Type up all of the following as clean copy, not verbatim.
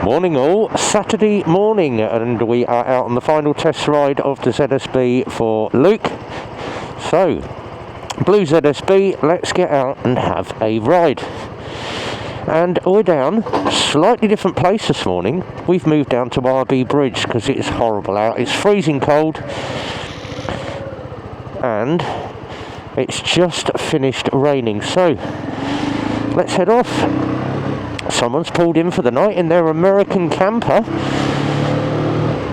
Morning all, Saturday morning, and we are out on the final test ride of the ZSB for Luke. So, blue ZSB, let's get out and have a ride. And we're down slightly different place this morning. We've moved down to RB Bridge because it's horrible out. It's freezing cold and it's just finished raining. So let's head off. Someone's pulled in for the night in their American camper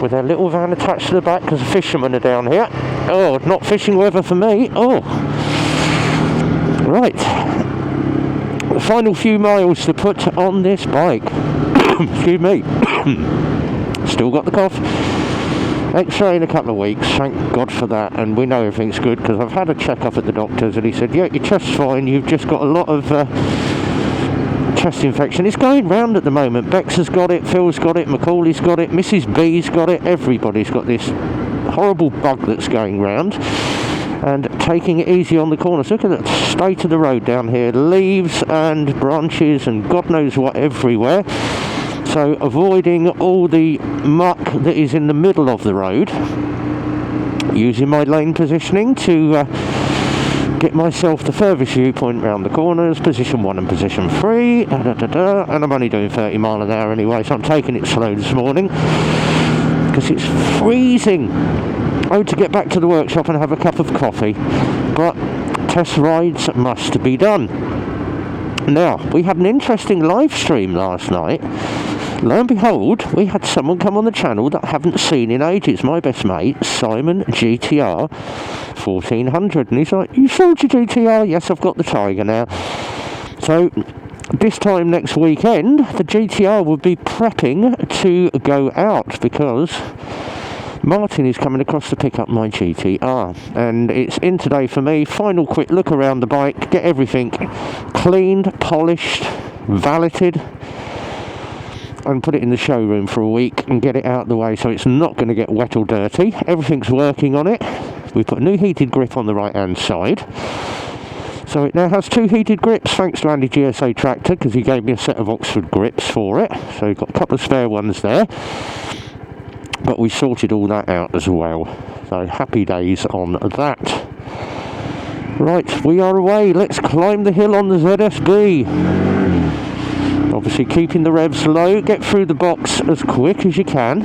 with their little van attached to the back because the fishermen are down here. Oh, not fishing weather for me. Oh, right. The final few miles to put on this bike. Excuse me. Still got the cough. X-ray in a couple of weeks, thank God for that, and we know everything's good because I've had a check-up at the doctor's and he said, yeah, your chest's fine, you've just got a lot of chest infection. It's going round at the moment. Bex has got it, Phil's got it, Macaulay's got it, Mrs. B's got it, everybody's got this horrible bug that's going round. And taking it easy on the corners. Look at the state of the road down here. Leaves and branches and God knows what everywhere. So avoiding all the muck that is in the middle of the road. Using my lane positioning to get myself the furthest viewpoint round the corners. Position 1 and position 3. And I'm only doing 30 mile an hour anyway, so I'm taking it slow this morning. Because it's freezing. Oh, to get back to the workshop and have a cup of coffee, but test rides must be done. Now, we had an interesting live stream last night. Lo and behold, we had someone come on the channel that I haven't seen in ages. My best mate, Simon GTR 1400, and he's like, you sold your GTR? Yes, I've got the Tiger now. So this time next weekend, the GTR will be prepping to go out because Martin is coming across to pick up my GTR, and it's in today for me. Final quick look around the bike, get everything cleaned, polished, valeted, and put it in the showroom for a week and get it out of the way so it's not going to get wet or dirty. Everything's working on it. We put a new heated grip on the right hand side, so it now has 2 heated grips thanks to Andy GSA Tractor because he gave me a set of Oxford grips for it, so we've got a couple of spare ones there. But we sorted all that out as well. So happy days on that. Right, we are away. Let's climb the hill on the ZSB. Obviously keeping the revs low. Get through the box as quick as you can.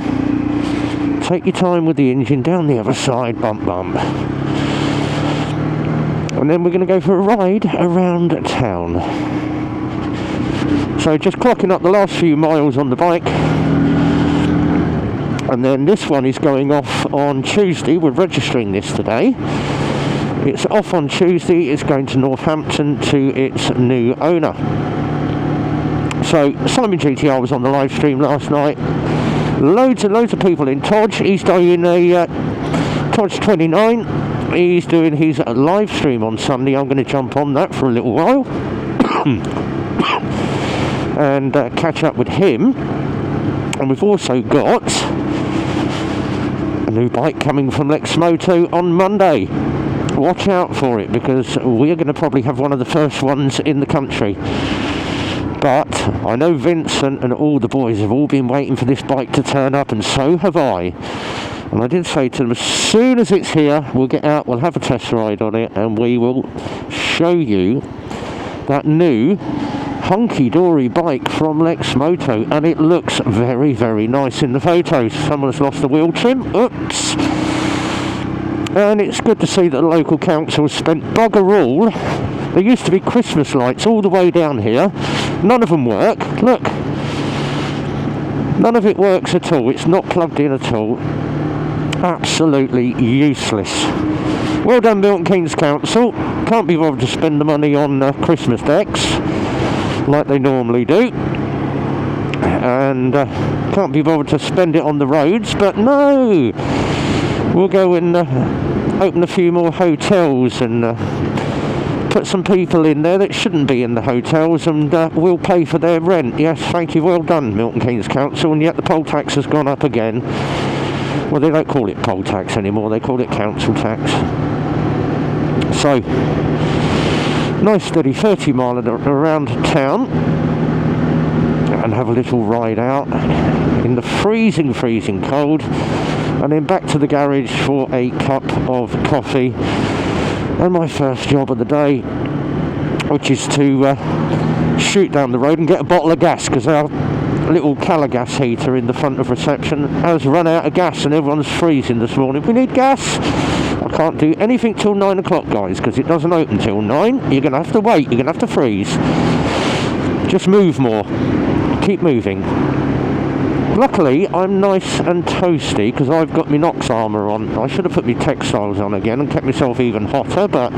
Take your time with the engine down the other side. Bump, bump. And then we're going to go for a ride around town. So just clocking up the last few miles on the bike. And then this one is going off on Tuesday. We're registering this today. It's off on Tuesday. It's going to Northampton to its new owner. So Simon GTR was on the live stream last night. Loads and loads of people in Todge. He's doing a Todge 29. He's doing his live stream on Sunday. I'm going to jump on that for a little while and catch up with him. And we've also got a new bike coming from Lexmoto on Monday. Watch out for it because we're going to probably have one of the first ones in the country. But I know Vincent and all the boys have all been waiting for this bike to turn up, and so have I. And I did say to them, as soon as it's here, we'll get out, we'll have a test ride on it, and we will show you that new hunky-dory bike from Lexmoto, and it looks very, very nice in the photos. Someone's lost the wheel trim. Oops. And it's good to see that the local council has spent bugger all. There used to be Christmas lights all the way down here. None of them work. Look. None of it works at all. It's not plugged in at all. Absolutely useless. Well done, Milton Keynes Council. Can't be bothered to spend the money on Christmas decks like they normally do, and can't be bothered to spend it on the roads, but no, we'll go and open a few more hotels and put some people in there that shouldn't be in the hotels, and we'll pay for their rent. Yes, thank you, well done, Milton Keynes Council. And yet the poll tax has gone up again. Well, they don't call it poll tax anymore, they call it council tax. So nice steady 30 mile around town, and have a little ride out in the freezing cold, and then back to the garage for a cup of coffee and my first job of the day, which is to shoot down the road and get a bottle of gas, because our little Cala gas heater in the front of reception has run out of gas and everyone's freezing this morning. We need gas. I can't do anything till 9 o'clock, guys, because it doesn't open till 9. You're going to have to wait. You're going to have to freeze. Just move more. Keep moving. Luckily, I'm nice and toasty because I've got my Nox armour on. I should have put my textiles on again and kept myself even hotter, but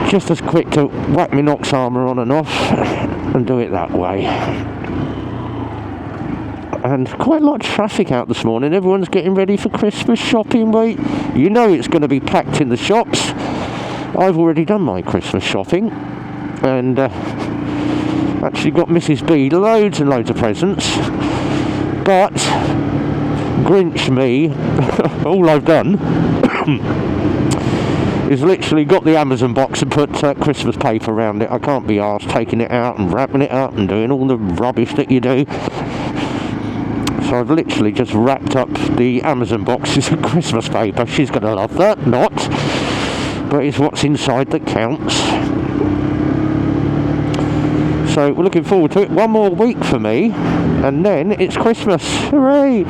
just as quick to whack my Nox armour on and off and do it that way. And quite a lot of traffic out this morning. Everyone's getting ready for Christmas shopping week. You know it's going to be packed in the shops. I've already done my Christmas shopping and actually got Mrs. B loads and loads of presents. But Grinch me, all I've done is literally got the Amazon box and put Christmas paper around it. I can't be arsed taking it out and wrapping it up and doing all the rubbish that you do. So I've literally just wrapped up the Amazon boxes of Christmas paper. She's going to love that. Not. But it's what's inside that counts. So we're looking forward to it. One more week for me, and then it's Christmas. Hooray!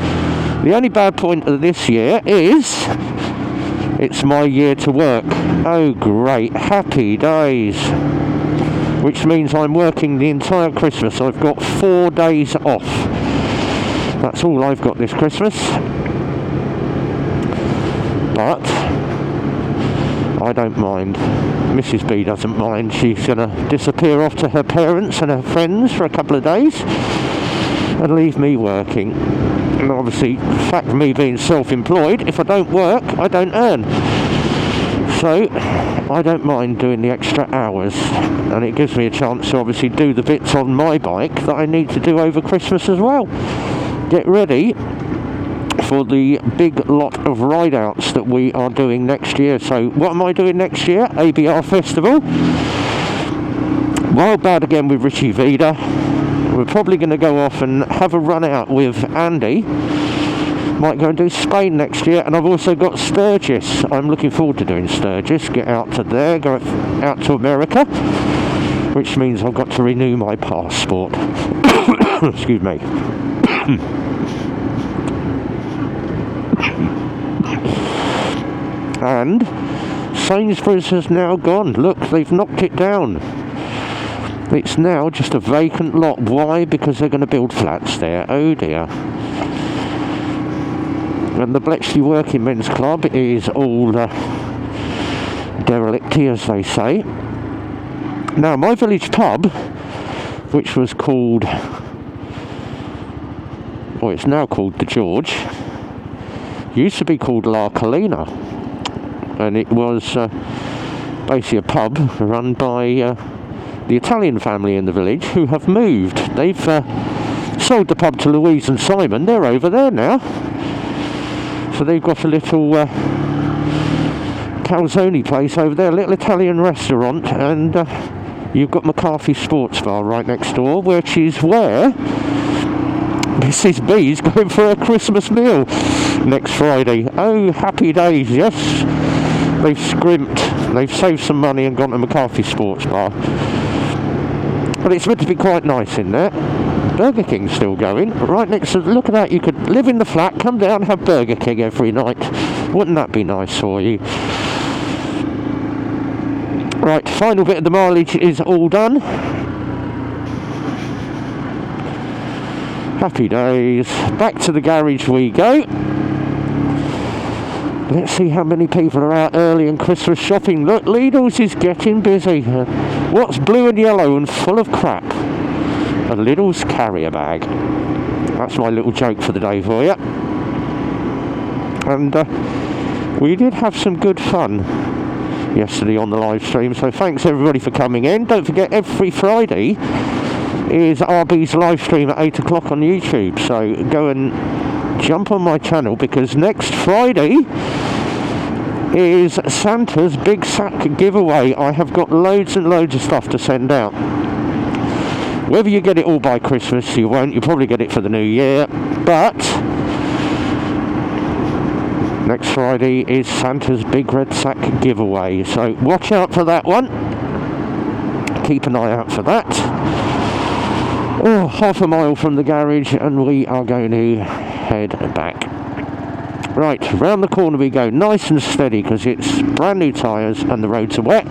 The only bad point of this year is it's my year to work. Oh great, happy days. Which means I'm working the entire Christmas. I've got 4 days off. That's all I've got this Christmas. But I don't mind. Mrs. B doesn't mind. She's going to disappear off to her parents and her friends for a couple of days and leave me working. And obviously, the fact of me being self-employed, if I don't work, I don't earn. So I don't mind doing the extra hours, and it gives me a chance to obviously do the bits on my bike that I need to do over Christmas as well. Get ready for the big lot of ride-outs that we are doing next year. So what am I doing next year? ABR Festival. Wild Bad again with Richie Vida. We're probably going to go off and have a run out with Andy. Might go and do Spain next year. And I've also got Sturgis. I'm looking forward to doing Sturgis. Get out to there, go out to America, which means I've got to renew my passport. Excuse me. And Sainsbury's has now gone. Look, they've knocked it down. It's now just a vacant lot. Why? Because they're going to build flats there. Oh dear. And the Bletchley Working Men's Club is all derelicty, as they say. Now, my village pub, which was called, or it's now called the George, used to be called La Colina. And it was basically a pub run by the Italian family in the village who have moved. They've sold the pub to Louise and Simon. They're over there now. So they've got a little calzone place over there, a little Italian restaurant, and you've got McCarthy Sports Bar right next door, which is where Mrs. B's going for a Christmas meal next Friday. Oh, happy days, yes. They've scrimped, they've saved some money and gone to McCarthy Sports Bar. But it's meant to be quite nice in there. Burger King's still going. Right next to, look at that, you could live in the flat, come down and have Burger King every night. Wouldn't that be nice for you? Right, final bit of the mileage is all done. Happy days. Back to the garage we go. Let's see how many people are out early and Christmas shopping. Look, Lidl's is getting busy. What's blue and yellow and full of crap? A Lidl's carrier bag. That's my little joke for the day for you. And we did have some good fun yesterday on the live stream, so thanks everybody for coming in. Don't forget, every Friday is RB's live stream at 8 o'clock on YouTube, so go and jump on my channel, because next Friday is Santa's big sack giveaway. I have got loads and loads of stuff to send out. Whether you get it all by Christmas, you won't. You'll probably get it for the new year. But next Friday is Santa's Big Red Sack giveaway. So watch out for that one. Keep an eye out for that. Oh, half a mile from the garage and we are going to head back. Right, round the corner we go, nice and steady because it's brand new tyres and the roads are wet.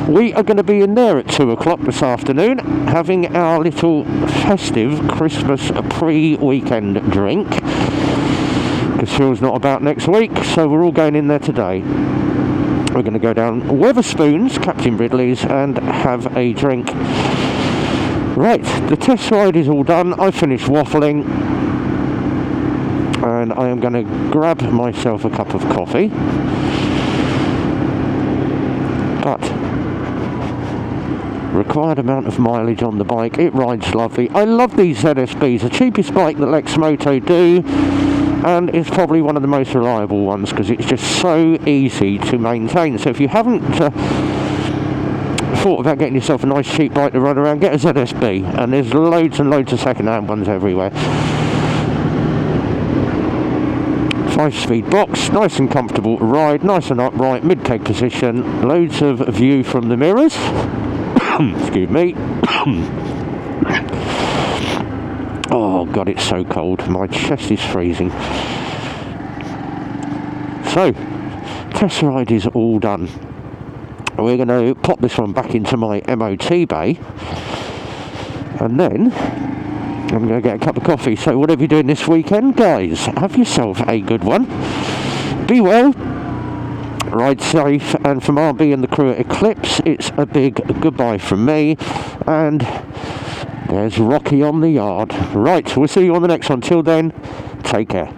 We are going to be in there at 2 o'clock this afternoon having our little festive Christmas pre-weekend drink. Because Phil's not about next week, so we're all going in there today. We're going to go down Weatherspoons, Captain Ridley's, and have a drink. Right, the test ride is all done. I finished waffling. And I am going to grab myself a cup of coffee. But required amount of mileage on the bike. It rides lovely. I love these ZSBs. The cheapest bike that Lexmoto do. And it's probably one of the most reliable ones because it's just so easy to maintain. So if you haven't thought about getting yourself a nice cheap bike to run around, get a ZSB. And there's loads and loads of second-hand ones everywhere. 5-speed box, nice and comfortable to ride, nice and upright, mid-peg position, loads of view from the mirrors. Excuse me. Oh god, it's so cold. My chest is freezing. So, test ride is all done. We're going to pop this one back into my MOT bay. And then I'm going to get a cup of coffee. So whatever you're doing this weekend, guys, have yourself a good one. Be well. Ride safe. And from RB and the crew at Eclipse, it's a big goodbye from me. And there's Rocky on the yard. Right, we'll see you on the next one. Till then, take care.